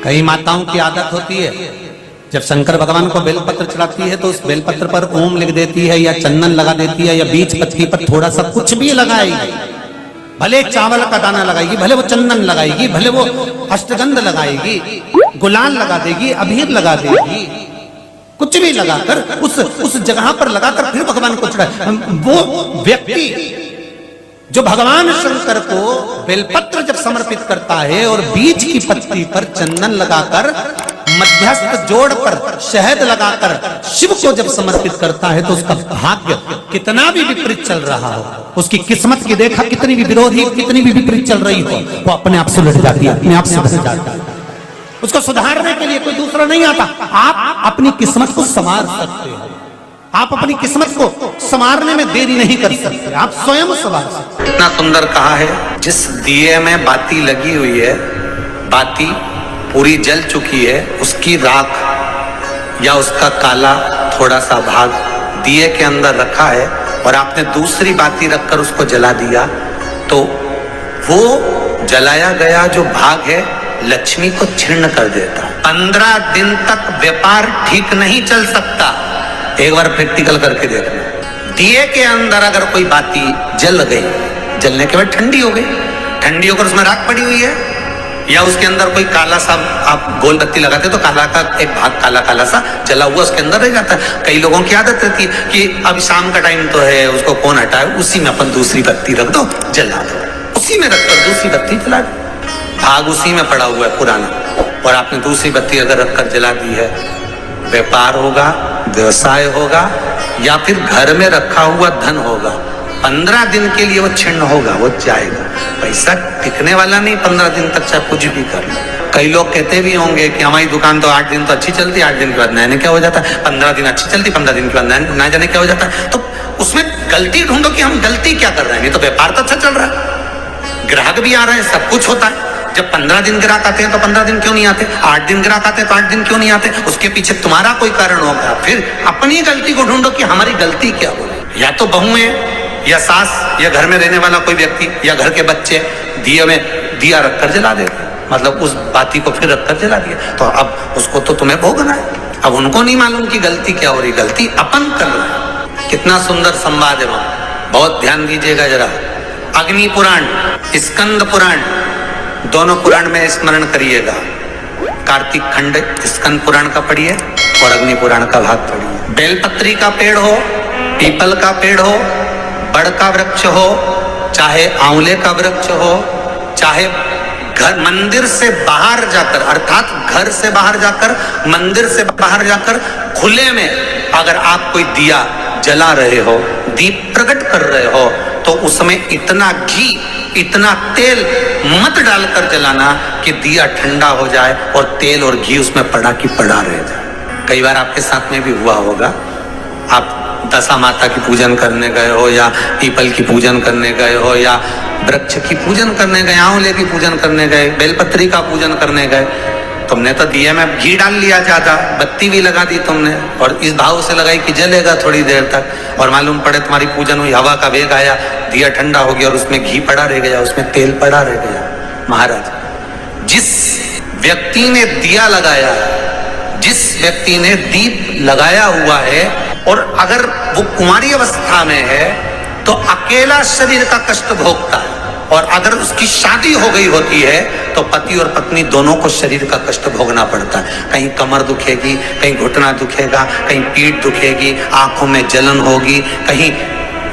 कई माताओं की आदत होती है, जब शंकर भगवान को बेलपत्र चढ़ाती है तो उस बेलपत्र पर ओम लिख देती है या चंदन लगा देती है या बीच पत्ती पर थोड़ा सा कुछ भी लगाएगी, भले चावल का दाना लगाएगी, भले वो चंदन लगाएगी, भले वो अष्टगंध लगाएगी, गुलाल लगा देगी, अबीर लगा देगी, कुछ भी लगाकर उस जगह पर लगाकर फिर भगवान को चढ़ाए। वो व्यक्ति जो भगवान शंकर को बेलपत्र जब समर्पित करता है और बीच की पत्ती पर चंदन लगाकर मध्यस्थ जोड़ पर शहद लगाकर शिव को जब समर्पित करता है तो उसका भाग्य कितना भी विपरीत चल रहा हो, उसकी किस्मत की रेखा कितनी भी विरोधी, कितनी भी विपरीत चल रही हो, वो अपने आप सुलझ जाती है, अपने आप सुलझ जाती है। उसको सुधारने के लिए कोई दूसरा नहीं आता। आप अपनी किस्मत को संवार सकते हो, आप अपनी किस्मत को संवारने में देरी नहीं कर सकते, आप स्वयं संवार सकते। इतना सुंदर कहा है, जिस दिए में बाती लगी हुई है, बाती पूरी जल चुकी है, उसकी राख या उसका काला थोड़ा सा भाग दिए के अंदर रखा है और आपने दूसरी बाती रखकर उसको जला दिया, तो वो जलाया गया जो भाग है लक्ष्मी को छीर्ण कर देता। 15 दिन तक व्यापार ठीक नहीं चल सकता। एक बार प्रैक्टिकल करके देखना। दिए के अंदर अगर कोई बाती जल गई, जलने के बाद ठंडी हो गई, ठंडी होकर उसमें राख पड़ी हुई है, या उसके अंदर कोई काला सा आप गोल बत्ती लगाते तो काला का एक भाग काला काला सा जला हुआ उसके अंदर रह जाता है। कई लोगों की आदत रहती है कि अब शाम का टाइम तो है, उसको कौन हटाए, उसी में अपन दूसरी बत्ती रख दो, जला दो, उसी में रखकर दूसरी बत्ती जला दो, भाग उसी में पड़ा हुआ है पुराना, और आपने दूसरी बत्ती अगर रखकर जला दी है, व्यापार होगा, व्यवसाय होगा, या फिर घर में रखा हुआ धन होगा, 15 दिन के लिए वो छिन्न होगा, वो जाएगा। पैसा टिकने वाला नहीं 15 दिन तक, चाहे कुछ भी कर लो। कई लोग कहते भी होंगे कि हमारी दुकान तो 8 दिन तो अच्छी चलती, 8 दिन के बाद नया क्या हो जाता है, 15 दिन अच्छी चलती, 15 दिन के बाद नया जाने क्या हो जाता है। तो उसमें गलती ढूंढो कि हम गलती क्या कर रहे हैं। नहीं तो व्यापार तो अच्छा चल रहा है, ग्राहक भी आ रहे हैं, सब कुछ होता है। जब 15 दिन ग्राहक आते हैं तो 15 दिन क्यों नहीं आते, 8 दिन ग्राहक आते हैं तो 8 दिन क्यों नहीं आते, उसके पीछे तुम्हारा कोई कारण होगा। फिर अपनी गलती को ढूंढो कि हमारी गलती क्या हो। या तो बहू है या सास या घर में रहने वाला कोई व्यक्ति या घर के बच्चे दिए में दिया रखकर जला देते, मतलब उस बाती को फिर रखकर जला दिया, तो अब उसको तो तुम्हें भोगना है। अब उनको नहीं मालूम कि गलती क्या हो रही, गलती अपन कर रहे हैं। कितना सुंदर संवाद है वहां, बहुत ध्यान दीजिएगा जरा। अग्नि पुराण, स्कंद पुराण, दोनों पुराण में स्मरण करिएगा। कार्तिक खंड स्कंद पुराण का पढ़िए और अग्नि पुराण का भाग पढ़िए। बेलपत्री का पेड़ हो, पीपल का पेड़ हो, बड़ का वृक्ष हो, चाहे आंवले का वृक्ष हो, चाहे घर मंदिर से बाहर जाकर, अर्थात घर से बाहर जाकर, मंदिर से बाहर जाकर खुले में अगर आप कोई दिया जला रहे हो, दीप प्रकट कर रहे हो, तो उसमें इतना घी इतना तेल मत डालकर जलाना कि दिया ठंडा हो जाए और तेल और घी उसमें पड़ा की पड़ा रह जाए। कई बार आपके साथ में भी हुआ होगा, आप दशा माता की पूजन करने गए हो या पीपल की पूजन करने गए हो या वृक्ष की पूजन करने गए, आंवले की पूजन करने गए, बेलपत्री का पूजन करने गए, तुमने तो दिए में घी डाल लिया ज्यादा, बत्ती भी लगा दी तुमने और इस भाव से लगाई कि जलेगा थोड़ी देर तक, और मालूम पड़े तुम्हारी पूजन हुई, हवा का वेग आया, दिया ठंडा हो गया और उसमें घी पड़ा रह गया, उसमें तेल पड़ा रह गया। महाराज, जिस व्यक्ति ने दिया लगाया, जिस व्यक्ति ने दीप लगाया हुआ है और अगर वो कुंवारी अवस्था में है तो अकेला शरीर का कष्ट भोगता है, और अगर उसकी शादी हो गई होती है तो पति और पत्नी दोनों को शरीर का कष्ट भोगना पड़ता है। कहीं कमर दुखेगी, कहीं घुटना दुखेगा, कहीं पीठ दुखेगी, आंखों में जलन होगी, कहीं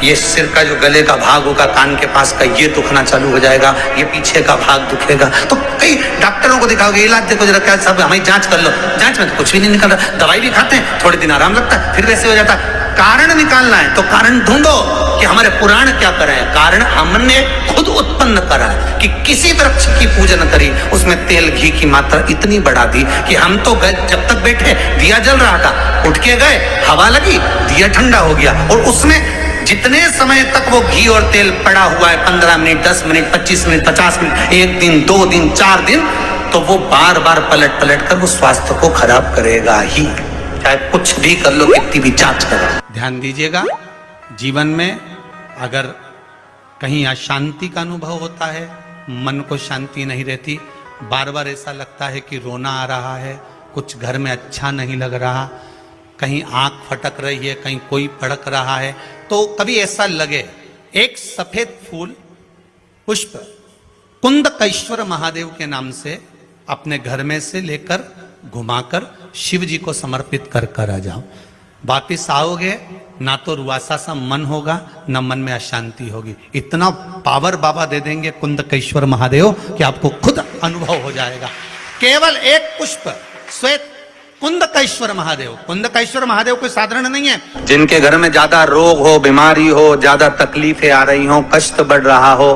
ये सिर का जो गले का भाग होगा, कान के पास का ये दुखना चालू हो जाएगा, ये पीछे का भाग दुखेगा। तो कई डॉक्टरों को दिखाओगे, इलाज देखो जरा क्या, सब हमें जांच कर लो, जांच में तो कुछ भी नहीं निकल रहा, दवाई भी खाते हैं, थोड़े दिन आराम लगता है, फिर वैसे हो जाता है। कारण निकालना है तो कारण ढूंढो कि हमारे पुराण क्या कर रहे हैं। कारण हमने खुद उत्पन्न करा है कि किसी वृक्ष की पूजन करी, उसमें तेल घी की मात्रा इतनी बढ़ा दी कि हम तो जब तक बैठे दिया जल रहा था, उठ के गए, हवा लगी, दिया ठंडा हो गया, और उसमें जितने समय तक वो घी और तेल पड़ा हुआ है, 15 मिनट, 10 मिनट, 25 मिनट, 50 मिनट, 1 दिन, 2 दिन, 4 दिन, तो वो बार बार पलट पलट कर वो स्वास्थ्य को खराब करेगा ही, चाहे कुछ भी कर लो, कितनी भी जांच करो। ध्यान दीजिएगा, जीवन में अगर कहीं अशांति का अनुभव होता है, मन को शांति नहीं रहती, बार बार ऐसा लगता है कि रोना आ रहा है, कुछ घर में अच्छा नहीं लग रहा, कहीं आंख फटक रही है, कहीं कोई फड़क रहा है, तो कभी ऐसा लगे एक सफेद फूल पुष्प कुंदकेश्वर महादेव के नाम से अपने घर में से लेकर घुमाकर शिव जी को समर्पित कर कर आ जाओ। वापिस आओगे ना तो रुआसा सा मन होगा, ना मन में अशांति होगी। इतना पावर बाबा दे देंगे कुंदकेश्वर महादेव कि आपको खुद अनुभव हो जाएगा। केवल एक पुष्प श्वेत कुंदकेश्वर महादेव। कुंदकेश्वर महादेव कोई साधारण नहीं है। जिनके घर में ज्यादा रोग हो, बीमारी हो, ज्यादा तकलीफें आ रही हो, कष्ट बढ़ रहा हो,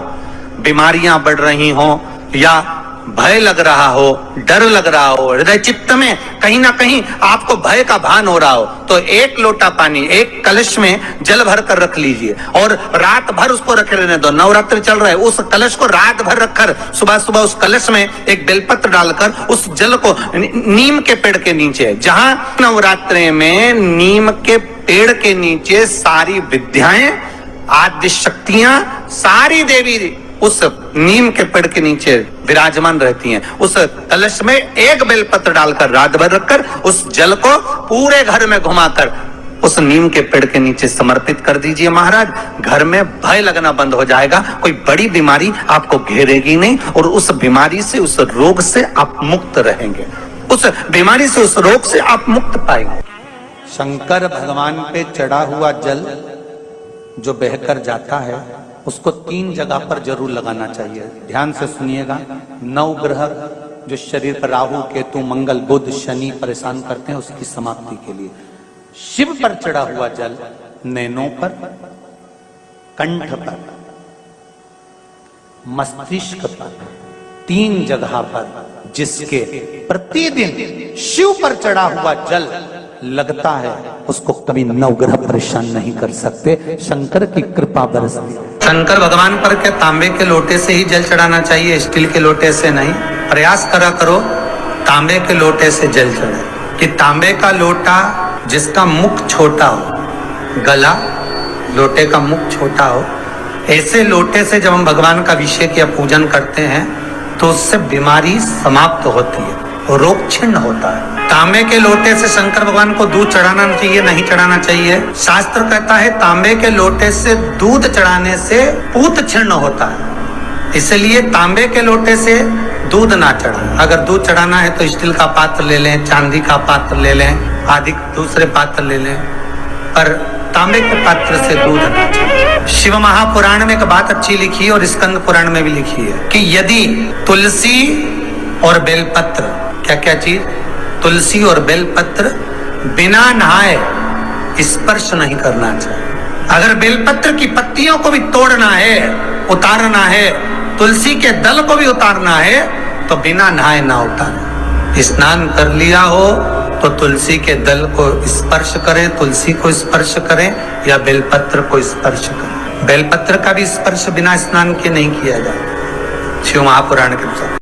बीमारियां बढ़ रही हो, या भय लग रहा हो, डर लग रहा हो, हृदय चित्त में कहीं ना कहीं आपको भय का भान हो रहा हो, तो एक लोटा पानी एक कलश में जल भर कर रख लीजिए और रात भर उसको रखे रहने दो। नवरात्र चल रहा है, उस कलश को रात भर रखकर सुबह सुबह उस कलश में एक बेलपत्र डालकर उस जल को नीम के पेड़ के नीचे, जहां नवरात्रि में नीम के पेड़ के नीचे सारी विद्याएं, आदि शक्तियां, सारी देवी उस नीम के पेड़ के नीचे विराजमान रहती हैं। उस कलश में एक बेलपत्र डालकर रात भर रखकर उस जल को पूरे घर में घुमाकर उस नीम के पेड़ के नीचे समर्पित कर दीजिए महाराज। घर में भय लगना बंद हो जाएगा, कोई बड़ी बीमारी आपको घेरेगी नहीं और उस बीमारी से, उस रोग से आप मुक्त रहेंगे, उस बीमारी से, उस रोग से आप मुक्त पाएंगे। शंकर भगवान पे चढ़ा हुआ जल जो बहकर जाता है उसको 3 जगह पर जरूर लगाना चाहिए। ध्यान से सुनिएगा। 9 ग्रह जो शरीर पर राहु, केतु, मंगल, बुध, शनि परेशान करते हैं, उसकी समाप्ति के लिए शिव पर चढ़ा हुआ जल नैनों पर, कंठ पर, मस्तिष्क पर, 3 जगह पर जिसके प्रतिदिन शिव पर चढ़ा हुआ जल लगता है उसको कभी 9 ग्रह परेशान नहीं कर सकते। शंकर की कृपा बरसती। शंकर भगवान पर के तांबे के लोटे से ही जल चढ़ाना चाहिए, स्टील के लोटे से नहीं। प्रयास करा करो तांबे के लोटे से जल चढ़े। कि तांबे का लोटा जिसका मुख छोटा हो, गला लोटे का मुख छोटा हो, ऐसे लोटे से जब हम भगवान का अभिषेक या पूजन करते हैं तो उससे बीमारी समाप्त होती है, रोग छिन्न होता है। तांबे के लोटे से शंकर भगवान को दूध चढ़ाना चाहिए, नहीं चढ़ाना चाहिए। शास्त्र कहता है तांबे के लोटे से दूध चढ़ाने से पूत छिन्न होता है, इसलिए तांबे के लोटे से दूध ना चढ़ाएं। अगर दूध चढ़ाना है तो स्टील का पात्र ले लें, चांदी का पात्र ले लें, आदि दूसरे पात्र ले लें, पर तांबे के पात्र से दूध ना चढ़ाएं। शिव महापुराण में एक बात अच्छी लिखी है और स्कंद पुराण में भी लिखी है कि यदि तुलसी और बेलपत्र, क्या क्या चीज, तुलसी और बेलपत्र बिना नहाए स्पर्श नहीं करना चाहिए। अगर बेलपत्र की पत्तियों को भी तोड़ना है, उतारना है, तुलसी के दल को भी उतारना है तो बिना नहाए ना उतारें। स्नान कर लिया हो तो तुलसी के दल को स्पर्श करें, तुलसी को स्पर्श करें या बेलपत्र को स्पर्श करें। बेलपत्र का भी स्पर्श बिना स्नान के नहीं किया जाता शिव महापुराण के अनुसार।